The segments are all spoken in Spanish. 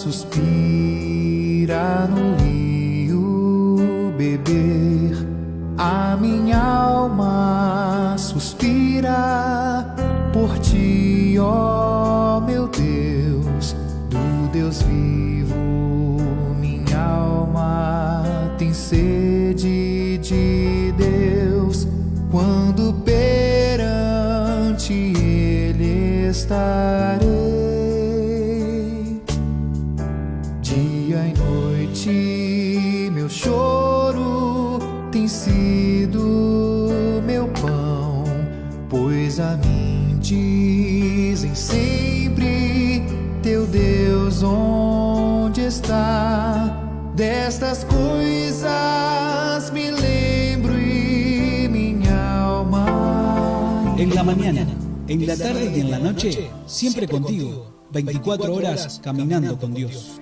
suspira no rio beber, a minha alma suspira por ti, ó meu Deus, do Deus vivo. Minha alma tem sede de Deus, quando perante Ele estarei. Dia e noite meu choro tem sido meu pão, pois a mim dizem sempre: teu Deus onde está? Destas coisas me lembro y minha alma. En la mañana, en la tarde y en la noche, siempre contigo. 24 horas caminando con Dios.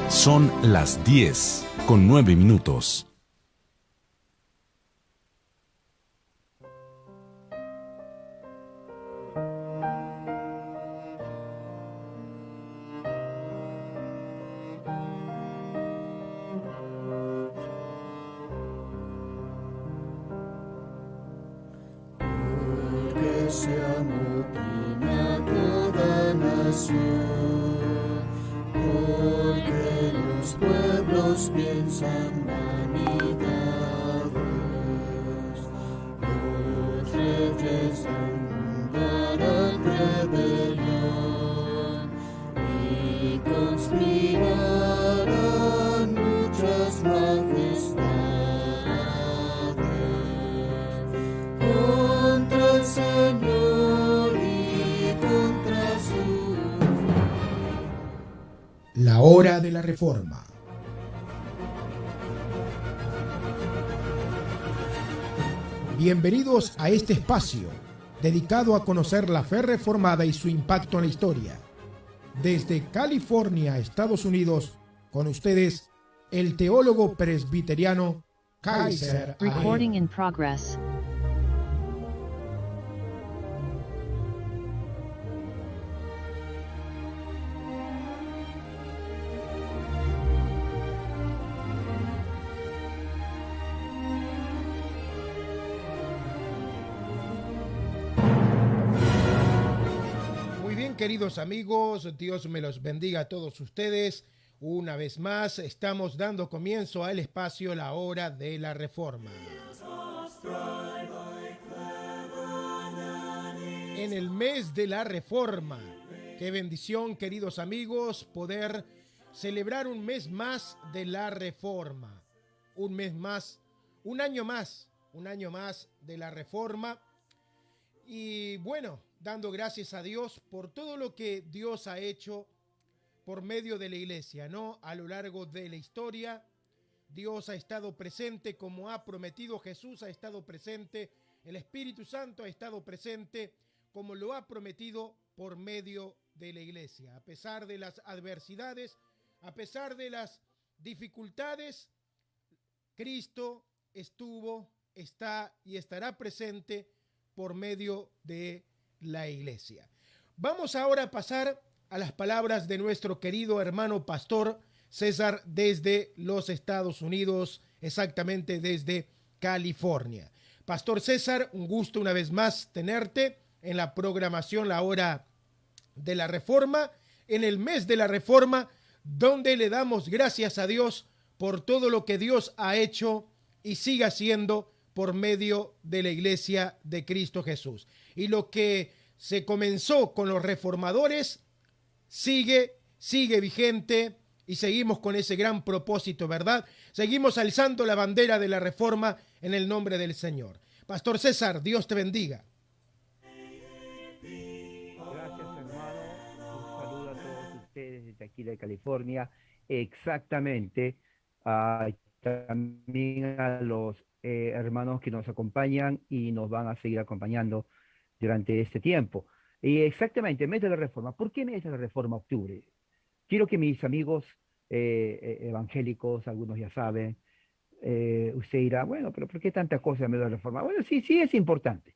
Son las 10:09. Porque se amotina toda nación, porque los pueblos piensan vanidades, los reyes del mundo harán rebelión y conspirarán muchas majestades contra el Señor y contra su. La hora de la reforma. Bienvenidos a este espacio dedicado a conocer la fe reformada y su impacto en la historia. Desde California, Estados Unidos, con ustedes, el teólogo presbiteriano Kaiser Recording in progress. Muy bien, queridos amigos, Dios me los bendiga a todos ustedes. Una vez más, estamos dando comienzo al espacio La Hora de la Reforma. En el mes de la Reforma, qué bendición, queridos amigos, poder celebrar un mes más de la Reforma. Un mes más, un año más de la Reforma. Y bueno, dando gracias a Dios por todo lo que Dios ha hecho por medio de la iglesia, ¿no? A lo largo de la historia, Dios ha estado presente como ha prometido, Jesús ha estado presente, el Espíritu Santo ha estado presente como lo ha prometido por medio de la iglesia. A pesar de las adversidades, a pesar de las dificultades, Cristo estuvo, está y estará presente por medio de la iglesia. Vamos ahora a pasar a las palabras de nuestro querido hermano pastor César desde los Estados Unidos, exactamente desde California. Pastor César, un gusto una vez más tenerte en la programación La Hora de la Reforma, en el mes de la Reforma, donde le damos gracias a Dios por todo lo que Dios ha hecho y sigue haciendo por medio de la iglesia de Cristo Jesús. Y lo que se comenzó con los reformadores sigue vigente y seguimos con ese gran propósito, ¿verdad? Seguimos alzando la bandera de la reforma en el nombre del Señor. Pastor César, Dios te bendiga. Gracias, hermano. Un saludo a todos ustedes desde aquí de California. Exactamente. También a los hermanos que nos acompañan y nos van a seguir acompañando durante este tiempo. Y exactamente, mes de la reforma. ¿Por qué mes de la reforma octubre? Quiero que mis amigos evangélicos, algunos ya saben, usted dirá, bueno, pero ¿por qué tanta cosa en mes de la reforma? Bueno, sí es importante.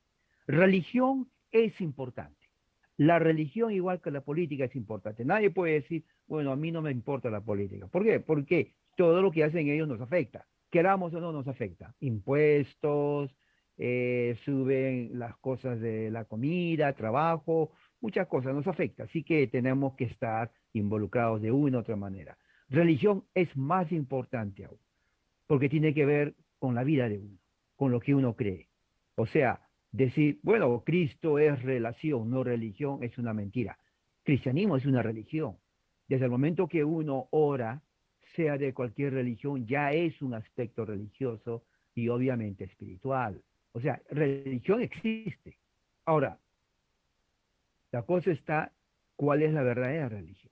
Religión es importante. La religión, igual que la política, es importante. Nadie puede decir, bueno, a mí no me importa la política. ¿Por qué? Porque todo lo que hacen ellos nos afecta. Queramos o no, nos afecta. Impuestos, suben las cosas de la comida, trabajo, muchas cosas nos afecta. Así que tenemos que estar involucrados de una u otra manera. Religión es más importante aún, porque tiene que ver con la vida de uno, con lo que uno cree. O sea, decir, bueno, Cristo es relación, no religión, es una mentira. Cristianismo es una religión. Desde el momento que uno ora, sea de cualquier religión, ya es un aspecto religioso y obviamente espiritual. O sea, religión existe. Ahora, la cosa está, ¿cuál es la verdadera religión?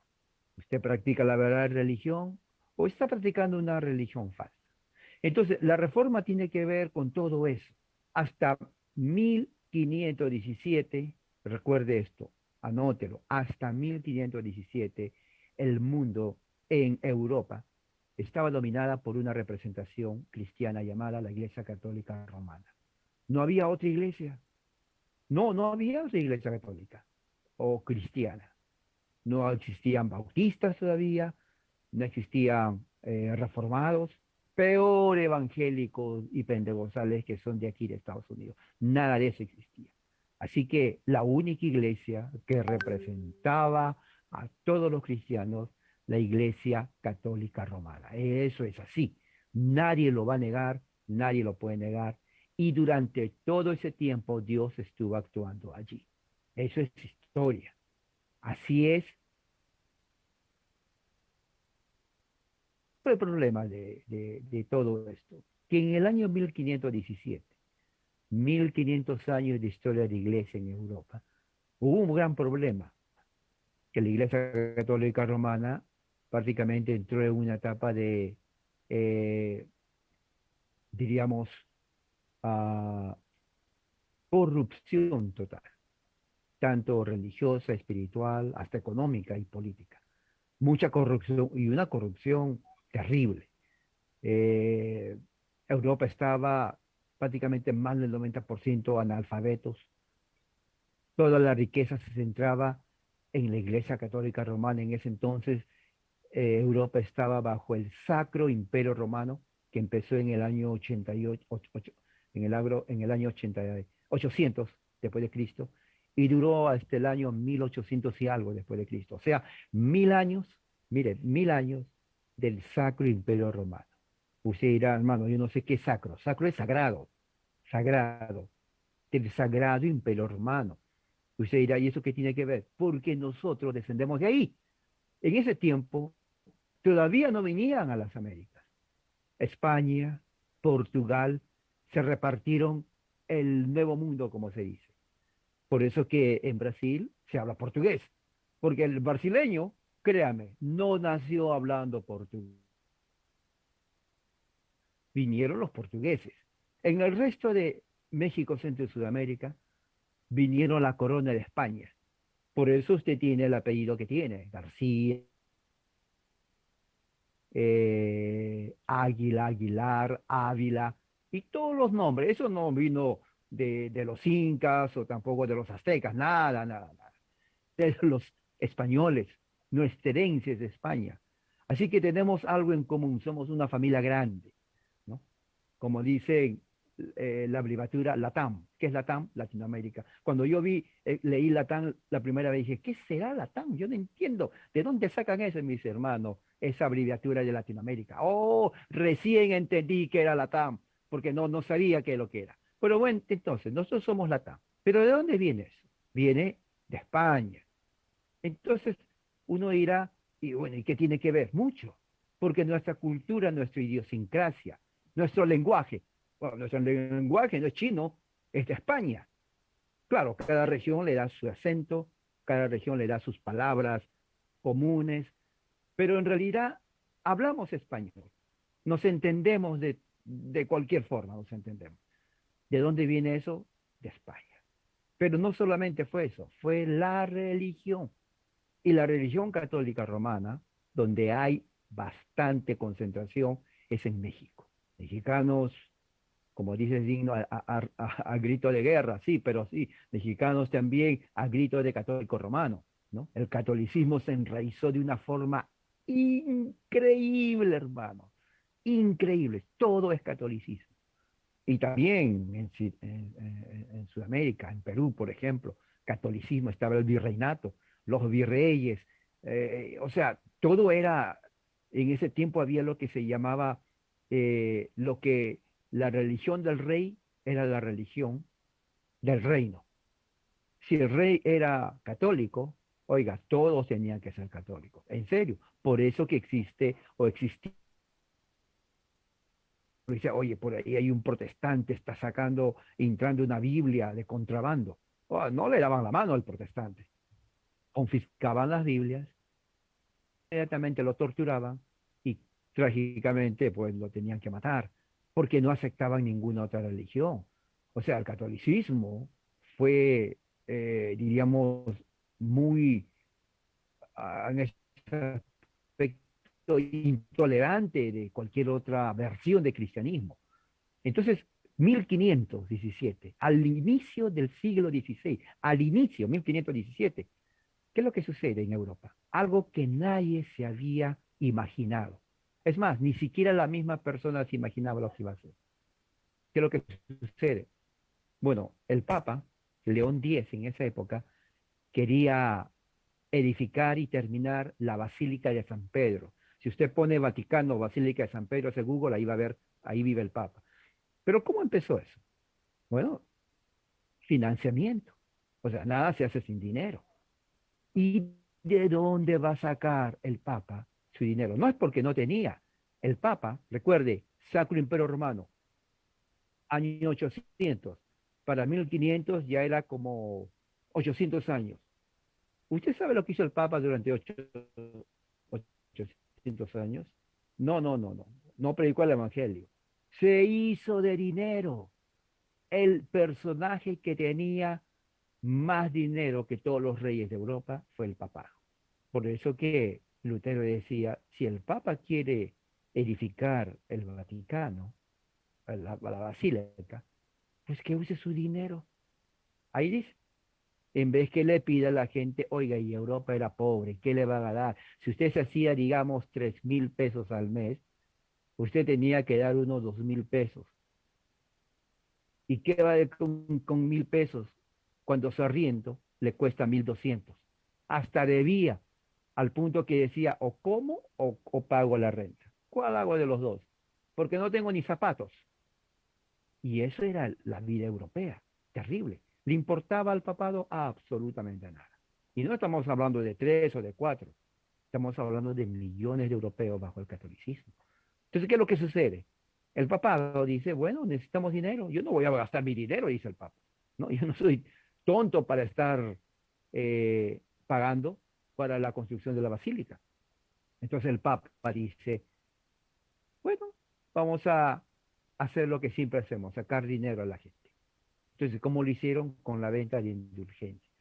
¿Usted practica la verdadera religión o está practicando una religión falsa? Entonces, la reforma tiene que ver con todo eso. Hasta 1517, recuerde esto, anótelo, hasta 1517, el mundo en Europa estaba dominada por una representación cristiana llamada la Iglesia Católica Romana. No había otra iglesia. No, no había otra iglesia católica o cristiana. No existían bautistas todavía, no existían reformados, peor evangélicos y pentecostales que son de aquí de Estados Unidos. Nada de eso existía. Así que la única iglesia que representaba a todos los cristianos, la Iglesia Católica Romana. Eso es así. Nadie lo va a negar, nadie lo puede negar. Y durante todo ese tiempo Dios estuvo actuando allí. Eso es historia. Así es. El problema de todo esto, que en el año 1517, 1500 años de historia de iglesia en Europa, hubo un gran problema, que la Iglesia Católica Romana prácticamente entró en una etapa de, diríamos, uh, corrupción total, tanto religiosa, espiritual, hasta económica y política. Mucha corrupción y una corrupción terrible. Eh, Europa estaba prácticamente más del 90% analfabetos. Toda la riqueza se centraba en la Iglesia Católica Romana. En ese entonces, Europa estaba bajo el Sacro Imperio Romano, que empezó en el año 88, en el año 800 después de Cristo, y duró hasta el año 1800 y algo después de Cristo. O sea, 1000 años, mire, 1000 años del Sacro Imperio Romano. Usted dirá, hermano, yo no sé qué es sacro. Sacro es sagrado, sagrado, del Sagrado Imperio Romano. Usted dirá, ¿y eso qué tiene que ver? Porque nosotros descendemos de ahí. En ese tiempo, todavía no venían a las Américas. España, Portugal, se repartieron el nuevo mundo, como se dice. Por eso que en Brasil se habla portugués, porque el brasileño, créame, no nació hablando portugués. Vinieron los portugueses. En el resto de México, Centro y Sudamérica, vinieron la corona de España. Por eso usted tiene el apellido que tiene, García, Águila, Aguilar, Ávila, y todos los nombres. Eso no vino de los incas o tampoco de los aztecas, nada, nada, nada. De los españoles, nuestrenses de España. Así que tenemos algo en común, somos una familia grande, ¿no? Como dice la abreviatura LATAM. ¿Qué es LATAM? Latinoamérica. Cuando yo leí LATAM la primera vez, dije, ¿qué será LATAM? Yo no entiendo. ¿De dónde sacan eso, mis hermanos? Esa abreviatura de Latinoamérica. Oh, recién entendí que era LATAM, porque no sabía qué es lo que era. Pero bueno, entonces, nosotros somos LATAM. ¿Pero de dónde viene eso? Viene de España. Entonces, uno dirá, y bueno, ¿y qué tiene que ver? Mucho. Porque nuestra cultura, nuestra idiosincrasia, nuestro lenguaje, bueno, nuestro lenguaje no es chino, es de España. Claro, cada región le da su acento, cada región le da sus palabras comunes, pero en realidad hablamos español. Nos entendemos de cualquier forma, nos entendemos. ¿De dónde viene eso? De España. Pero no solamente fue eso, fue la religión. Y la religión católica romana, donde hay bastante concentración, es en México. Mexicanos como dices, digno a grito de guerra, sí, pero sí, mexicanos también a grito de católico romano, ¿no? El catolicismo se enraizó de una forma increíble, hermano, increíble, todo es catolicismo. Y también en Sudamérica, en Perú, por ejemplo, catolicismo, estaba el virreinato, los virreyes, o sea, todo era, en ese tiempo había lo que se llamaba, lo que la religión del rey era la religión del reino. Si el rey era católico, oiga, todos tenían que ser católicos, en serio. Por eso que existe o existía dice, oye, por ahí hay un protestante, está sacando, entrando una Biblia de contrabando. Oh, no le daban la mano al protestante. Confiscaban las Biblias, inmediatamente lo torturaban y trágicamente pues lo tenían que matar, porque no aceptaban ninguna otra religión. O sea, el catolicismo fue, diríamos, muy en ese aspecto intolerante de cualquier otra versión de cristianismo. Entonces, 1517, al inicio del siglo XVI, al inicio, 1517, ¿qué es lo que sucede en Europa? Algo que nadie se había imaginado. Es más, ni siquiera la misma persona se imaginaba lo que iba a hacer. ¿Qué es lo que sucede? Bueno, el Papa, León X en esa época, quería edificar y terminar la Basílica de San Pedro. Si usted pone Vaticano, Basílica de San Pedro, hace Google, ahí va a ver, ahí vive el Papa. Pero ¿cómo empezó eso? Bueno, financiamiento. O sea, nada se hace sin dinero. ¿Y de dónde va a sacar el Papa su dinero? No es porque no tenía. El Papa, recuerde, Sacro Imperio Romano, año 800. Para 1500 ya era como 800 años. ¿Usted sabe lo que hizo el Papa durante 800 años? No, no, no, no. No predicó el Evangelio. Se hizo de dinero. El personaje que tenía más dinero que todos los reyes de Europa fue el Papa. Por eso que Lutero decía, si el Papa quiere edificar el Vaticano, la Basílica, pues que use su dinero. Ahí dice, en vez que le pida a la gente, oiga, y Europa era pobre, ¿qué le va a dar? Si usted se hacía, digamos, 3.000 pesos al mes, usted tenía que dar unos 2.000 pesos. ¿Y qué va con 1.000 pesos? Cuando se arriendo, le cuesta 1.200. Hasta debía, al punto que decía, o como o pago la renta. ¿Cuál hago de los dos? Porque no tengo ni zapatos. Y eso era la vida europea, terrible. ¿Le importaba al papado? Absolutamente nada. Y no estamos hablando de 3 o de 4, estamos hablando de millones de europeos bajo el catolicismo. Entonces, ¿qué es lo que sucede? El papado dice, bueno, necesitamos dinero, yo no voy a gastar mi dinero, dice el papa. No, yo no soy tonto para estar pagando para la construcción de la basílica. Entonces el papa dice, bueno, vamos a hacer lo que siempre hacemos, sacar dinero a la gente. Entonces, ¿cómo lo hicieron? Con la venta de indulgencia.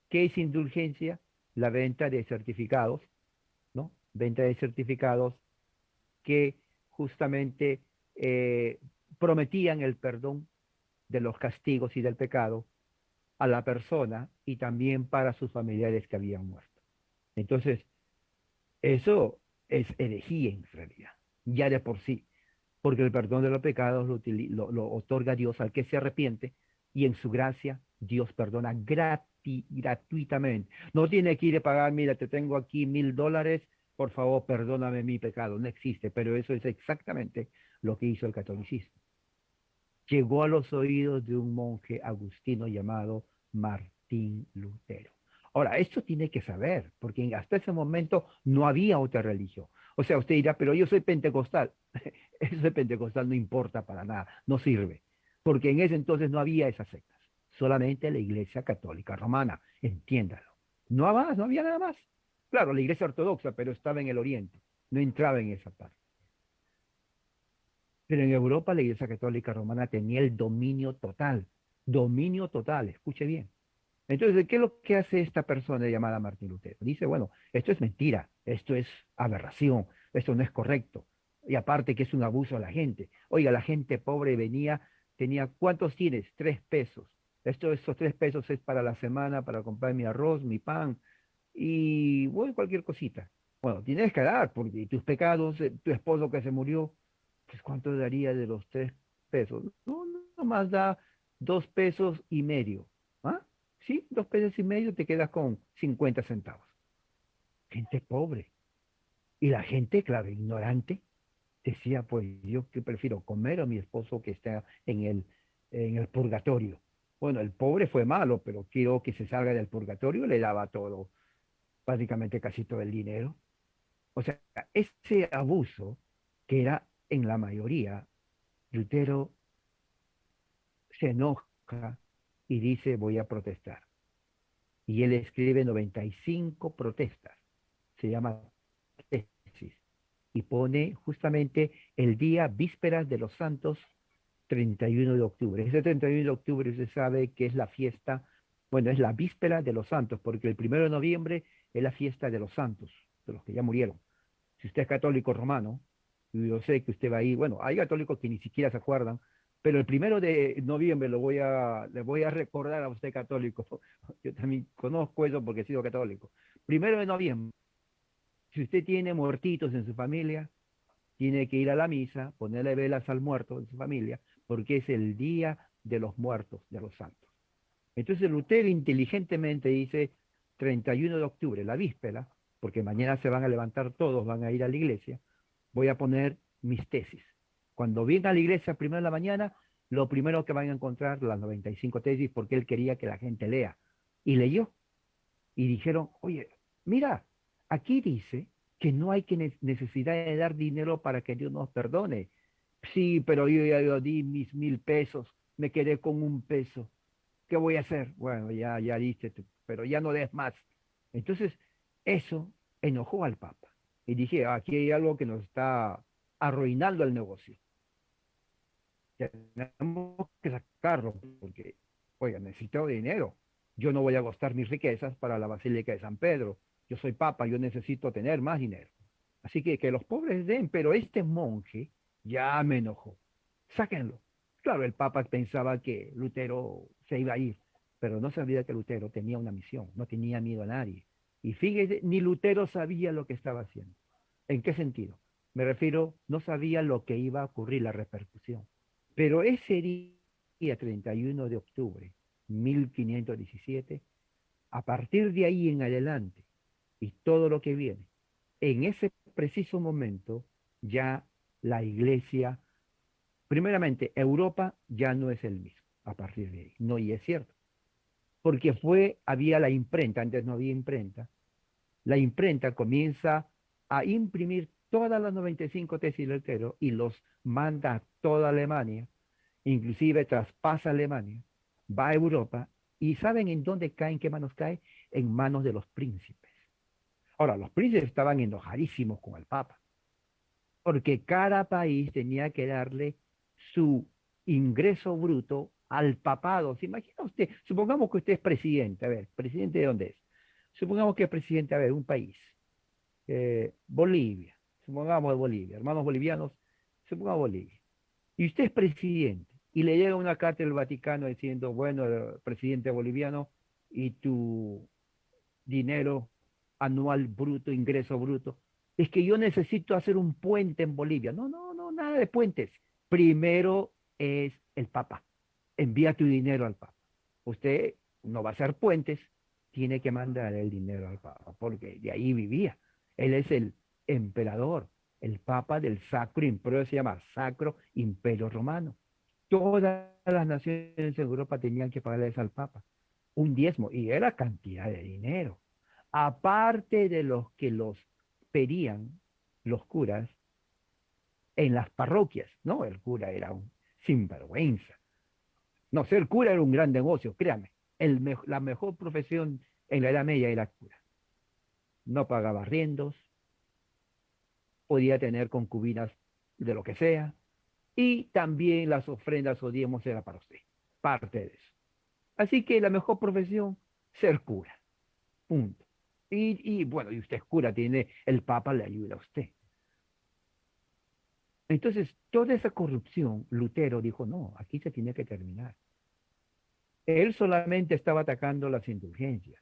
¿Qué es indulgencia? La venta de certificados, ¿no? Venta de certificados que justamente prometían el perdón de los castigos y del pecado a la persona y también para sus familiares que habían muerto. Entonces, eso es herejía en realidad, ya de por sí, porque el perdón de los pecados lo otorga Dios al que se arrepiente y en su gracia Dios perdona gratuitamente. No tiene que ir a pagar, mira, te tengo aquí $1.000, por favor, perdóname mi pecado. No existe, pero eso es exactamente lo que hizo el catolicismo. Llegó a los oídos de un monje agustino llamado Martín Lutero. Ahora, esto tiene que saber, porque hasta ese momento no había otra religión. O sea, usted dirá, pero yo soy pentecostal. Eso de pentecostal no importa para nada, no sirve, porque en ese entonces no había esas sectas, solamente la Iglesia Católica Romana, entiéndalo. No había nada más. Claro, la Iglesia Ortodoxa, pero estaba en el Oriente, no entraba en esa parte. Pero en Europa la Iglesia Católica Romana tenía el dominio total, escuche bien. Entonces, ¿qué es lo que hace esta persona llamada Martín Lutero? Dice, bueno, esto es mentira, esto es aberración, esto no es correcto. Y aparte que es un abuso a la gente. Oiga, la gente pobre tenía, ¿cuántos tienes? 3 pesos. Estos 3 pesos es para la semana, para comprar mi arroz, mi pan y bueno, cualquier cosita. Bueno, tienes que dar, porque tus pecados, tu esposo que se murió, pues ¿cuánto daría de los 3 pesos? No, no más da 2 pesos y medio. ¿Ah? Sí, 2 pesos y medio, te quedas con 50 centavos. Gente pobre. Y la gente, claro, ignorante, decía, pues yo que prefiero comer a mi esposo que está en el purgatorio. Bueno, el pobre fue malo, pero quiero que se salga del purgatorio, le daba todo, básicamente casi todo el dinero. O sea, ese abuso, que era en la mayoría, Lutero se enoja y dice, voy a protestar. Y él escribe 95 protestas, se llama tesis, y pone justamente el día vísperas de los santos, 31 de octubre. Ese 31 de octubre usted sabe que es la fiesta, bueno, es la víspera de los santos, porque el 1 de noviembre es la fiesta de los santos, de los que ya murieron. Si usted es católico romano, y yo sé que usted va a ir, bueno, hay católicos que ni siquiera se acuerdan, pero el 1 de noviembre le voy a recordar a usted católico. Yo también conozco eso porque he sido católico. 1 de noviembre, si usted tiene muertitos en su familia, tiene que ir a la misa, ponerle velas al muerto de su familia, porque es el día de los muertos, de los santos. Entonces Lutero inteligentemente dice 31 de octubre, la víspera, porque mañana se van a levantar todos, van a ir a la iglesia, voy a poner mis tesis. Cuando vengan a la iglesia primero de la mañana, lo primero que van a encontrar las 95 tesis, porque él quería que la gente lea. Y leyó. Y dijeron, oye, mira, aquí dice que no hay que necesidad de dar dinero para que Dios nos perdone. Sí, pero yo di mis 1.000 pesos, me quedé con 1 peso. ¿Qué voy a hacer? Bueno, ya diste, pero ya no des más. Entonces, eso enojó al Papa. Y dije, aquí hay algo que nos está arruinando el negocio. Tenemos que sacarlo, porque, oiga, necesito dinero. Yo no voy a gastar mis riquezas para la Basílica de San Pedro. Yo soy papa, yo necesito tener más dinero. Así que los pobres den, pero este monje ya me enojó. Sáquenlo. Claro, el papa pensaba que Lutero se iba a ir, pero no sabía que Lutero tenía una misión, no tenía miedo a nadie. Y fíjese, ni Lutero sabía lo que estaba haciendo. ¿En qué sentido? Me refiero, no sabía lo que iba a ocurrir, la repercusión. Pero ese día 31 de octubre, 1517, a partir de ahí en adelante, y todo lo que viene, en ese preciso momento, ya la iglesia, primeramente, Europa ya no es el mismo, a partir de ahí. No, y es cierto. Porque había la imprenta, antes no había imprenta, la imprenta comienza a imprimir todas las 95 tesis de Lutero y los manda a toda Alemania, inclusive traspasa Alemania, va a Europa, y ¿saben en dónde cae, en qué manos cae? En manos de los príncipes. Ahora, los príncipes estaban enojadísimos con el Papa, porque cada país tenía que darle su ingreso bruto al papado. ¿Se imagina usted? Supongamos que usted es presidente. A ver, ¿presidente de dónde es? Supongamos que es presidente, a ver, un país. Bolivia. Supongamos Bolivia. Hermanos bolivianos, supongamos Bolivia. Y usted es presidente y le llega una carta del Vaticano diciendo, bueno, presidente boliviano, y tu dinero anual bruto, ingreso bruto, es que yo necesito hacer un puente en Bolivia. No, no, no, nada de puentes. Primero es el Papa. Envía tu dinero al Papa. Usted no va a hacer puentes, tiene que mandar el dinero al Papa, porque de ahí vivía. Él es el emperador, el Papa del Sacro Imperio, se llama Sacro Imperio Romano. Todas las naciones de Europa tenían que pagarles al Papa un diezmo, y era cantidad de dinero. Aparte de los que los pedían los curas en las parroquias, ¿no? El cura era un sinvergüenza. No, ser cura era un gran negocio, créame. La mejor profesión en la Edad Media era cura. No pagaba arriendos, podía tener concubinas de lo que sea, y también las ofrendas o diezmos era para usted, parte de eso. Así que la mejor profesión, ser cura, punto. Y bueno, y usted es cura, el Papa le ayuda a usted. Entonces, toda esa corrupción, Lutero dijo, no, aquí se tiene que terminar. Él solamente estaba atacando las indulgencias,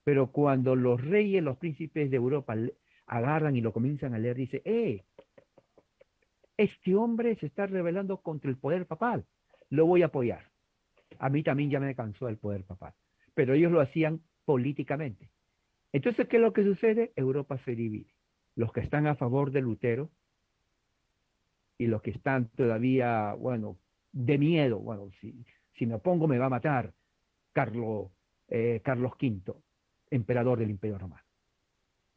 pero cuando los reyes, los príncipes de Europa agarran y lo comienzan a leer, dice, este hombre se está rebelando contra el poder papal, lo voy a apoyar. A mí también ya me cansó el poder papal, pero ellos lo hacían políticamente. Entonces, ¿qué es lo que sucede? Europa se divide. Los que están a favor de Lutero y los que están todavía, bueno, de miedo, bueno, si me opongo me va a matar Carlos V, emperador del Imperio Romano.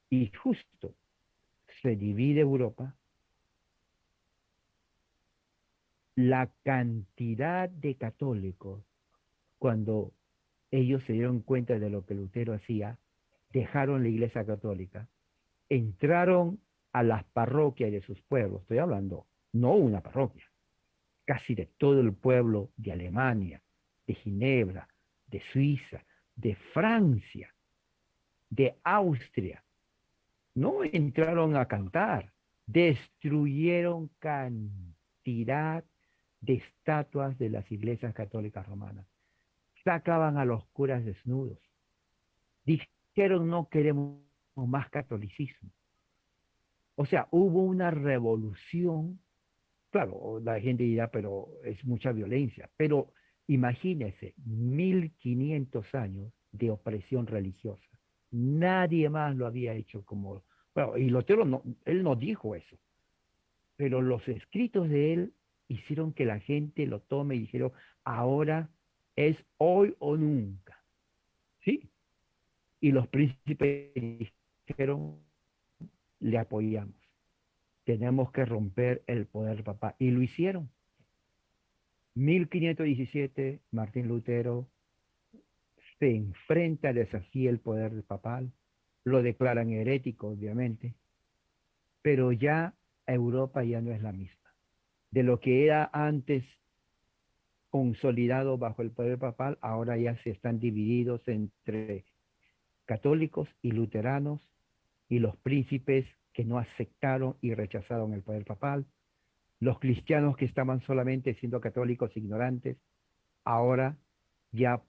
Y justo se divide Europa, la cantidad de católicos, cuando ellos se dieron cuenta de lo que Lutero hacía, dejaron la Iglesia Católica, entraron a las parroquias de sus pueblos, estoy hablando, no una parroquia, casi de todo el pueblo de Alemania, de Ginebra, de Suiza, de Francia, de Austria. No entraron a cantar, destruyeron cantidad de estatuas de las iglesias católicas romanas. Sacaban a los curas desnudos. Dijeron no queremos más catolicismo. O sea, hubo una revolución. Claro, la gente dirá, pero es mucha violencia. Pero imagínense, 1500 años de opresión religiosa. Nadie más lo había hecho como... Bueno, y Lutero no, él no dijo eso, pero los escritos de él hicieron que la gente lo tome y dijeron, ahora es hoy o nunca. ¿Sí? Y los príncipes dijeron, le apoyamos. Tenemos que romper el poder papal. Y lo hicieron. 1517, Martín Lutero se enfrenta, desafía el poder papal, lo declaran herético, obviamente, pero ya Europa ya no es la misma. De lo que era antes consolidado bajo el poder papal, ahora ya se están divididos entre católicos y luteranos y los príncipes que no aceptaron y rechazaron el poder papal, los cristianos que estaban solamente siendo católicos ignorantes, ahora ya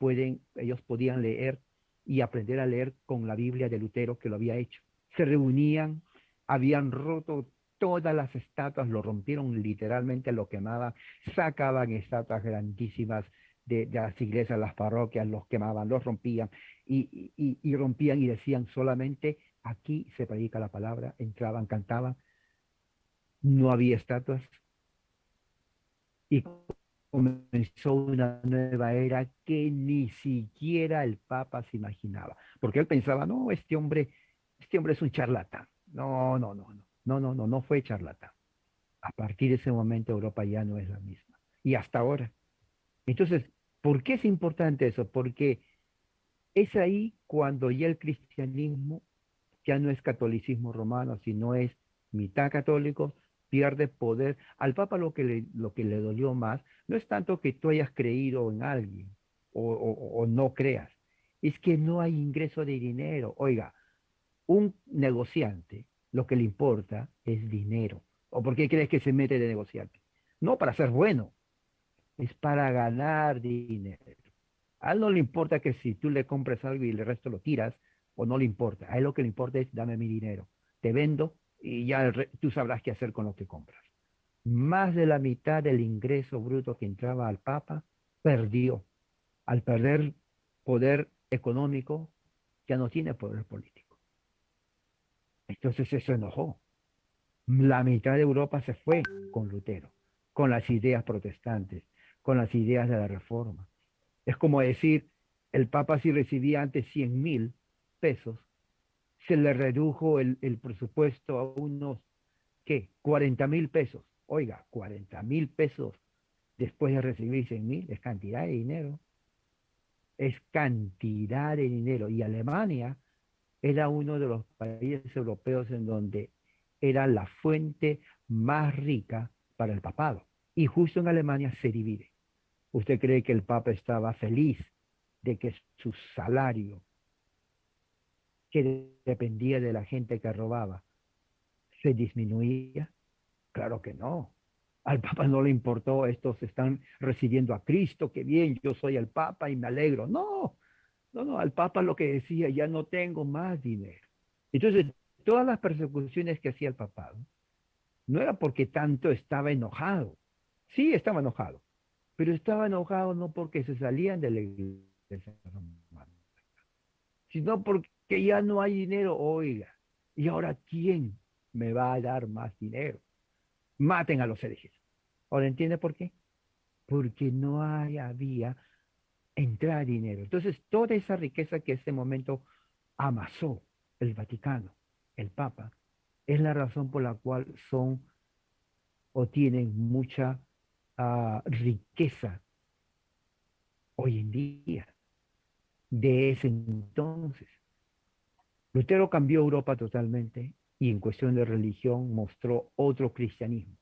ellos podían leer y aprender a leer con la Biblia de Lutero que lo había hecho. Se reunían, habían roto todas las estatuas, lo rompieron literalmente, lo quemaban, sacaban estatuas grandísimas de las iglesias, las parroquias, los quemaban, los rompían y rompían y decían solamente aquí se predica la palabra, entraban, cantaban, no había estatuas y comenzó una nueva era que ni siquiera el Papa se imaginaba, porque él pensaba, no, este hombre es un charlatán. No fue charlatán. A partir de ese momento Europa ya no es la misma. Y hasta ahora. Entonces, ¿por qué es importante eso? Porque es ahí cuando ya el cristianismo ya no es catolicismo romano, sino es mitad católico, pierde poder. Al Papa lo que le dolió más no es tanto que tú hayas creído en alguien o no creas, es que no hay ingreso de dinero. Oiga, un negociante lo que le importa es dinero. ¿O por qué crees que se mete de negociante? No para ser bueno, es para ganar dinero. A él no le importa que si tú le compres algo y el resto lo tiras, o no le importa. A él lo que le importa es dame mi dinero. Te vendo y ya tú sabrás qué hacer con lo que compras. Más de la mitad del ingreso bruto que entraba al Papa perdió. Al perder poder económico, ya no tiene poder político. Entonces eso enojó. La mitad de Europa se fue con Lutero, con las ideas protestantes, con las ideas de la Reforma. Es como decir, el Papa si recibía antes 100.000 pesos, se le redujo el presupuesto a unos, ¿qué? 40.000 pesos. Oiga, 40.000 pesos después de recibir 100.000 es cantidad de dinero. Es cantidad de dinero. Y Alemania era uno de los países europeos en donde era la fuente más rica para el papado. Y justo en Alemania se divide. ¿Usted cree que el Papa estaba feliz de que su salario, que dependía de la gente que robaba, se disminuía? Claro que no. Al Papa no le importó, estos están recibiendo a Cristo, qué bien, yo soy el Papa y me alegro. No, no, no, al Papa lo que decía, ya no tengo más dinero. Entonces, todas las persecuciones que hacía el papado no era porque tanto estaba enojado. Sí, estaba enojado, pero estaba enojado no porque se salían de la iglesia romana, sino porque ya no hay dinero, oiga. ¿Y ahora quién me va a dar más dinero? Maten a los herejes. ¿Ahora entiende por qué? Porque no había entrada de dinero. Entonces, toda esa riqueza que en este momento amasó el Vaticano, el Papa, es la razón por la cual son o tienen mucha riqueza hoy en día. De ese entonces, Lutero cambió Europa totalmente y en cuestión de religión mostró otro cristianismo.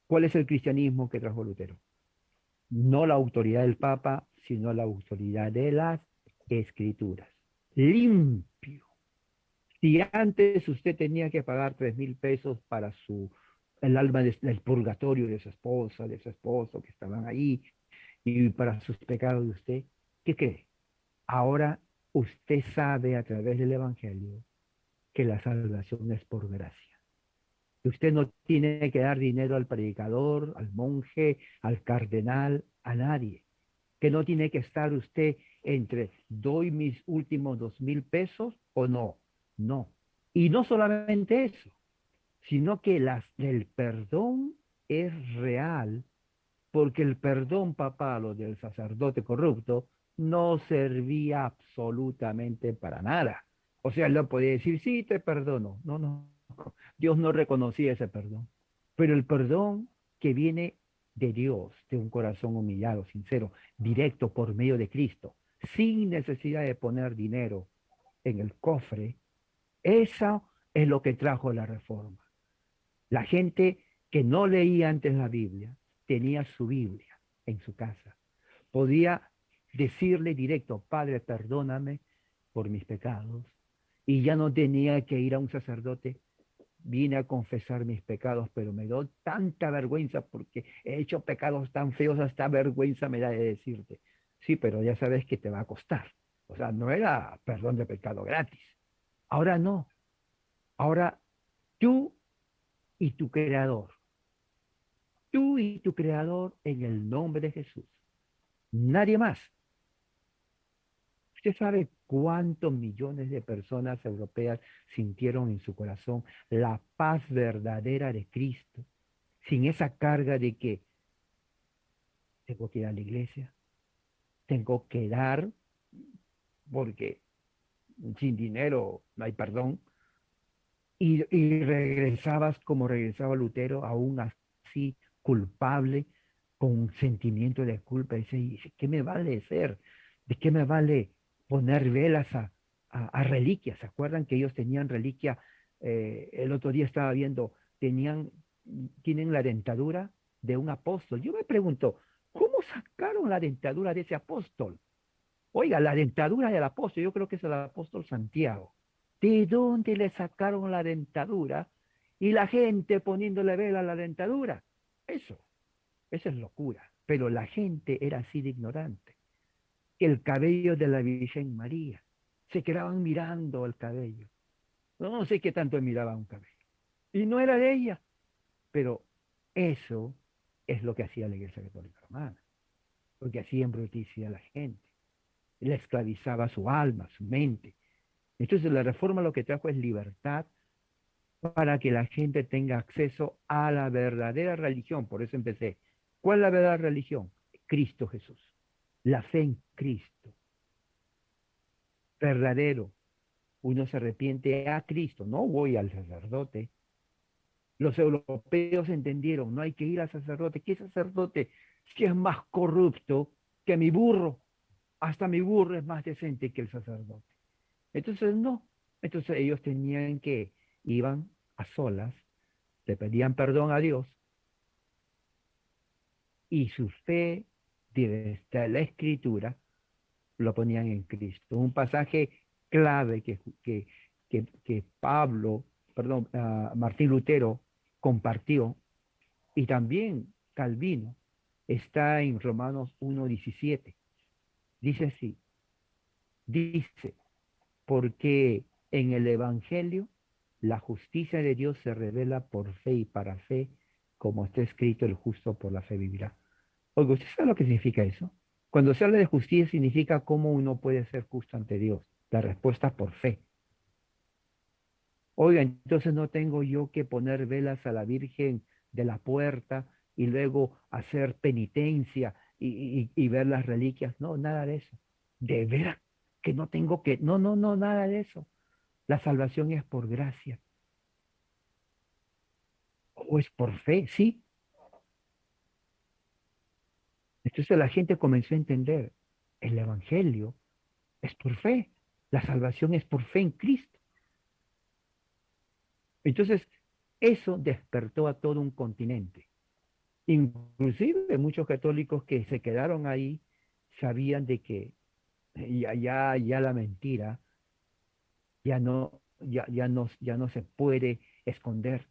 ¿Cuál es el cristianismo que trajo Lutero? No la autoridad del Papa, sino la autoridad de las Escrituras. Limpio. Si antes usted tenía que pagar 3.000 pesos para el alma del purgatorio de su esposa, de su esposo que estaban ahí, y para sus pecados de usted, ¿qué cree? Ahora usted sabe a través del Evangelio que la salvación es por gracia. Usted no tiene que dar dinero al predicador, al monje, al cardenal, a nadie. Que no tiene que estar usted entre doy mis últimos 2.000 pesos o no. No. Y no solamente eso, sino que el perdón es real, porque el perdón papal o del sacerdote corrupto no servía absolutamente para nada. O sea, él no podía decir, sí, te perdono. No, no. Dios no reconocía ese perdón. Pero el perdón que viene de Dios, de un corazón humillado, sincero, directo por medio de Cristo, sin necesidad de poner dinero en el cofre, eso es lo que trajo la reforma. La gente que no leía antes la Biblia tenía su Biblia en su casa. Podía decirle directo, Padre, perdóname por mis pecados. Y ya no tenía que ir a un sacerdote. Vine a confesar mis pecados, pero me doy tanta vergüenza porque he hecho pecados tan feos, hasta vergüenza me da de decirte. Sí, pero ya sabes que te va a costar. O sea, no era perdón de pecado gratis. Ahora no. Ahora tú y tu creador. Tú y tu creador en el nombre de Jesús. Nadie más. ¿Usted sabe cuántos millones de personas europeas sintieron en su corazón la paz verdadera de Cristo, sin esa carga de que tengo que ir a la iglesia, tengo que dar, porque sin dinero no hay perdón, y regresabas como regresaba Lutero, aún así culpable, con un sentimiento de culpa, y dice, ¿qué me vale ser? ¿De qué me vale poner velas a reliquias? ¿Se acuerdan que ellos tenían reliquia? El otro día estaba viendo, tienen la dentadura de un apóstol. Yo me pregunto, ¿cómo sacaron la dentadura de ese apóstol? Oiga, la dentadura del apóstol, yo creo que es el apóstol Santiago. ¿De dónde le sacaron la dentadura? Y la gente poniéndole vela a la dentadura. Eso es locura. Pero la gente era así de ignorante. El cabello de la Virgen María. Se quedaban mirando el cabello. No sé qué tanto miraba un cabello. Y no era de ella. Pero eso es lo que hacía la Iglesia Católica Romana. Porque así embrutecía a la gente. Le esclavizaba su alma, su mente. Entonces la reforma lo que trajo es libertad para que la gente tenga acceso a la verdadera religión. Por eso empecé. ¿Cuál es la verdadera religión? Cristo Jesús. La fe en Cristo. Verdadero. Uno se arrepiente a Cristo. No voy al sacerdote. Los europeos entendieron, no hay que ir al sacerdote. ¿Qué sacerdote? Si es más corrupto que mi burro. Hasta mi burro es más decente que el sacerdote. Entonces no. Entonces ellos iban a solas, le pedían perdón a Dios y su fe desde la Escritura lo ponían en Cristo. Un pasaje clave que Martín Lutero compartió y también Calvino está en Romanos 1:17. Dice así, dice, porque en el Evangelio la justicia de Dios se revela por fe y para fe, como está escrito, el justo por la fe vivirá. Oiga, ¿usted sabe lo que significa eso? Cuando se habla de justicia significa cómo uno puede ser justo ante Dios. La respuesta es por fe. Oiga, entonces no tengo yo que poner velas a la Virgen de la puerta y luego hacer penitencia y ver las reliquias. No, nada de eso. De veras que no tengo que... No, no, no, nada de eso. La salvación es por gracia. O es por fe, sí. Entonces la gente comenzó a entender, el Evangelio es por fe. La salvación es por fe en Cristo. Entonces, eso despertó a todo un continente. Inclusive muchos católicos que se quedaron ahí sabían de que ya la mentira ya no se puede esconder.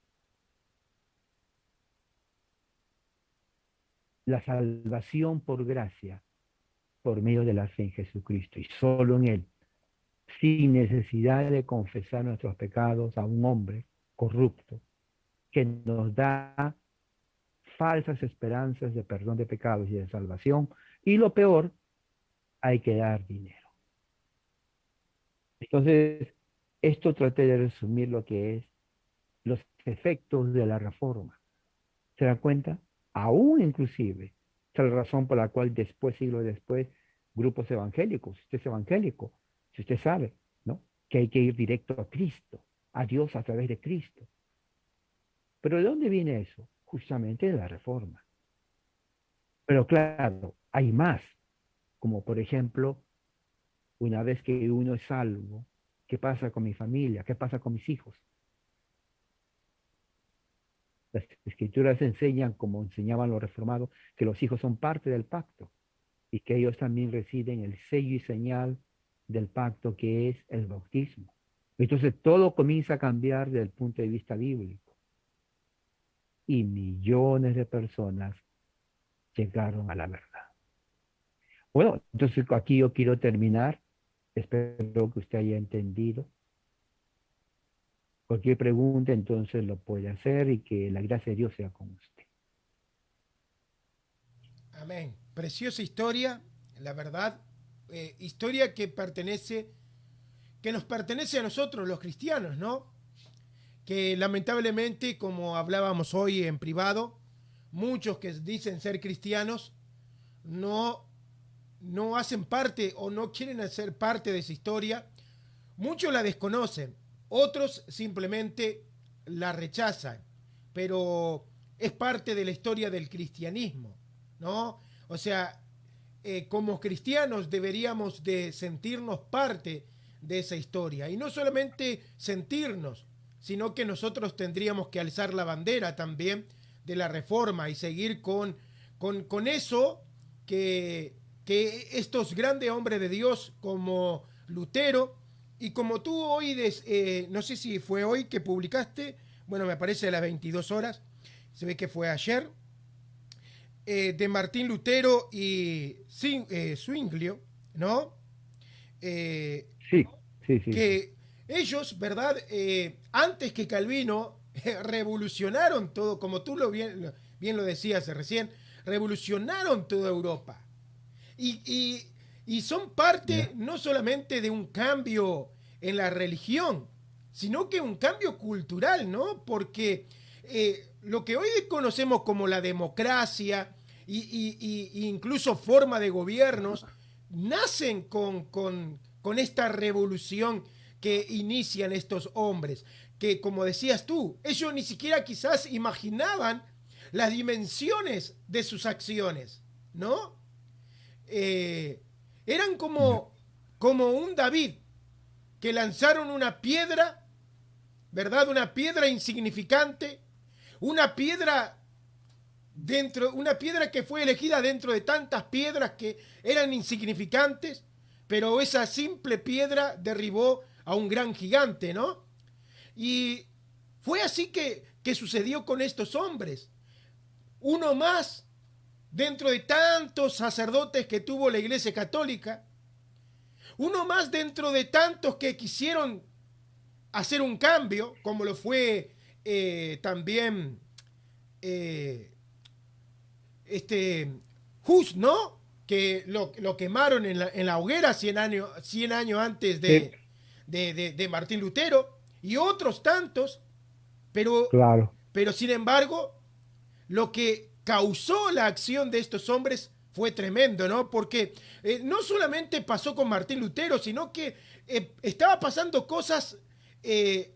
La salvación por gracia, por medio de la fe en Jesucristo y solo en Él, sin necesidad de confesar nuestros pecados a un hombre corrupto que nos da falsas esperanzas de perdón de pecados y de salvación, y lo peor, hay que dar dinero. Entonces, esto traté de resumir lo que es los efectos de la reforma. ¿Se dan cuenta? Aún inclusive, esa es la razón por la cual después, siglos después, grupos evangélicos, si usted es evangélico, si usted sabe, ¿no?, que hay que ir directo a Cristo, a Dios a través de Cristo. ¿Pero de dónde viene eso? Justamente de la reforma. Pero claro, hay más, como por ejemplo, una vez que uno es salvo, ¿qué pasa con mi familia? ¿Qué pasa con mis hijos? Las escrituras enseñan, como enseñaban los reformados, que los hijos son parte del pacto y que ellos también reciben el sello y señal del pacto, que es el bautismo. Entonces todo comienza a cambiar desde el punto de vista bíblico. Y millones de personas llegaron a la verdad. Bueno, entonces aquí yo quiero terminar. Espero que usted haya entendido. Cualquier pregunta entonces lo puede hacer, y que la gracia de Dios sea con usted. Amén. Preciosa historia, la verdad. Historia que nos pertenece a nosotros los cristianos, ¿no? Que lamentablemente, como hablábamos hoy en privado, muchos que dicen ser cristianos no hacen parte o no quieren hacer parte de esa historia. Muchos la desconocen, otros simplemente la rechazan, pero es parte de la historia del cristianismo, ¿no? O sea, como cristianos deberíamos de sentirnos parte de esa historia, y no solamente sentirnos, sino que nosotros tendríamos que alzar la bandera también de la reforma y seguir con eso que estos grandes hombres de Dios como Lutero, y como tú hoy, no sé si fue hoy que publicaste, bueno, me parece a las 22 horas, se ve que fue ayer, de Martín Lutero y Zwinglio, ¿no? Sí. Que ellos, ¿verdad? Antes que Calvino, revolucionaron todo, como tú bien lo decías recién, revolucionaron toda Europa. Y son parte no solamente de un cambio en la religión, sino que un cambio cultural, ¿no? Porque lo que hoy conocemos como la democracia y incluso forma de gobiernos, nacen con esta revolución que inician estos hombres, que, como decías tú, ellos ni siquiera quizás imaginaban las dimensiones de sus acciones, ¿no? Eran como un David, que lanzaron una piedra, ¿verdad? Una piedra insignificante, una piedra que fue elegida dentro de tantas piedras que eran insignificantes, pero esa simple piedra derribó a un gran gigante, ¿no? Y fue así que sucedió con estos hombres. uno más dentro de tantos sacerdotes que tuvo la Iglesia Católica, uno más dentro de tantos que quisieron hacer un cambio, como lo fue también Hus, ¿no? Que lo quemaron en la hoguera 100 años antes de Martín Lutero, y otros tantos, Claro. pero sin embargo, lo que causó la acción de estos hombres fue tremendo, ¿no? Porque no solamente pasó con Martín Lutero, sino que estaba pasando cosas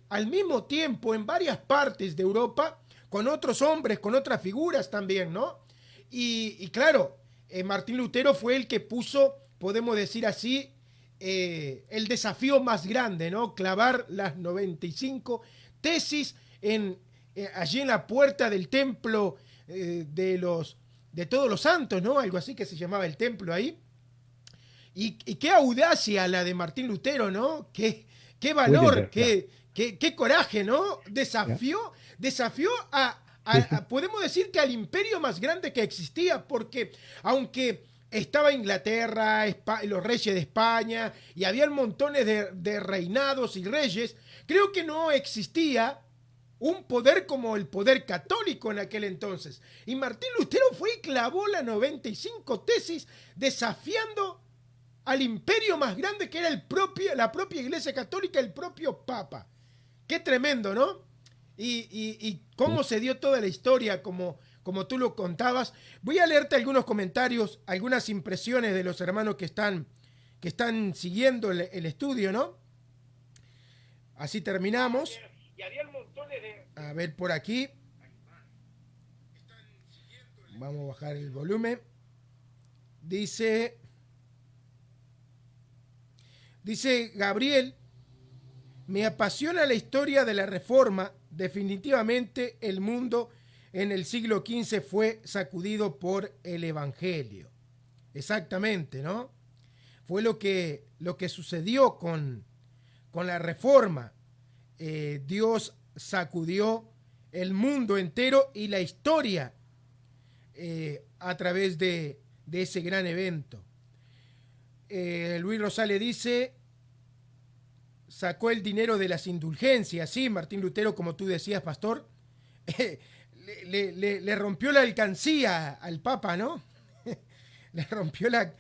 al mismo tiempo en varias partes de Europa, con otros hombres, con otras figuras también, ¿no? Y claro, Martín Lutero fue el que puso, podemos decir así, el desafío más grande, ¿no? Clavar las 95 tesis allí en la puerta del templo de todos los santos, ¿no? Algo así que se llamaba el templo ahí. Y qué audacia la de Martín Lutero, ¿no? Qué valor, qué coraje, ¿no? Desafió podemos decir que al imperio más grande que existía, porque aunque estaba Inglaterra, los reyes de España, y había montones de reinados y reyes, creo que no existía un poder como el poder católico en aquel entonces. Y Martín Lutero fue y clavó las 95 tesis desafiando al imperio más grande que era la propia Iglesia Católica, el propio Papa. Qué tremendo, ¿no? Y cómo se dio toda la historia, como tú lo contabas. Voy a leerte algunos comentarios, algunas impresiones de los hermanos que están siguiendo el estudio, ¿no? Así terminamos. A ver por aquí. Vamos a bajar el volumen. Dice Gabriel: me apasiona la historia de la Reforma. Definitivamente el mundo en el siglo XV fue sacudido por el Evangelio. Exactamente, ¿no? Fue lo que sucedió con la Reforma. Dios sacudió el mundo entero y la historia a través de ese gran evento. Luis Rosales dice: sacó el dinero de las indulgencias. Sí, Martín Lutero, como tú decías, pastor, le rompió la alcancía al Papa, ¿no? le rompió la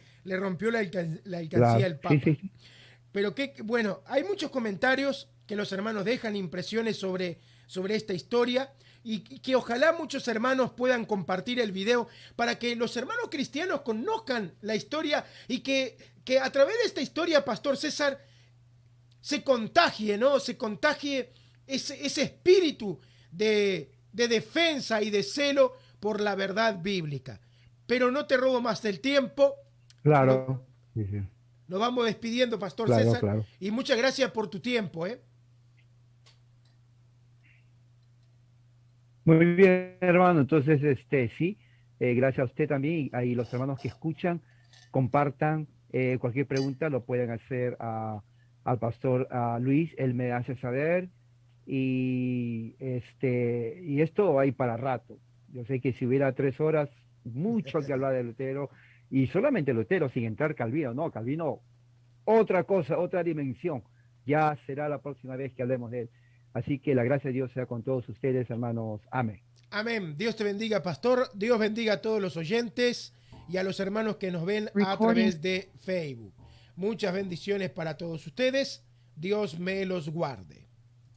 alcancía Claro. al Papa. Sí. Pero bueno, hay muchos comentarios que los hermanos dejan, impresiones sobre esta historia, y que ojalá muchos hermanos puedan compartir el video para que los hermanos cristianos conozcan la historia, y que a través de esta historia, Pastor César, se contagie, ¿no? Se contagie ese espíritu de defensa y de celo por la verdad bíblica. Pero no te robo más del tiempo. Claro. Sí. Nos vamos despidiendo, Pastor Claro, César. claro. Y muchas gracias por tu tiempo, Muy bien, hermano. Entonces, sí, gracias a usted también, y ahí los hermanos que escuchan, compartan cualquier pregunta, lo pueden hacer al pastor Luis, él me hace saber, y esto hay para rato. Yo sé que si hubiera 3 horas, mucho que hablar de Lutero, y solamente Lutero, sin entrar Calvino, no, Calvino, otra cosa, otra dimensión, ya será la próxima vez que hablemos de él. Así que la gracia de Dios sea con todos ustedes, hermanos. Amén. Amén. Dios te bendiga, pastor. Dios bendiga a todos los oyentes y a los hermanos que nos ven a través de Facebook. Muchas bendiciones para todos ustedes. Dios me los guarde.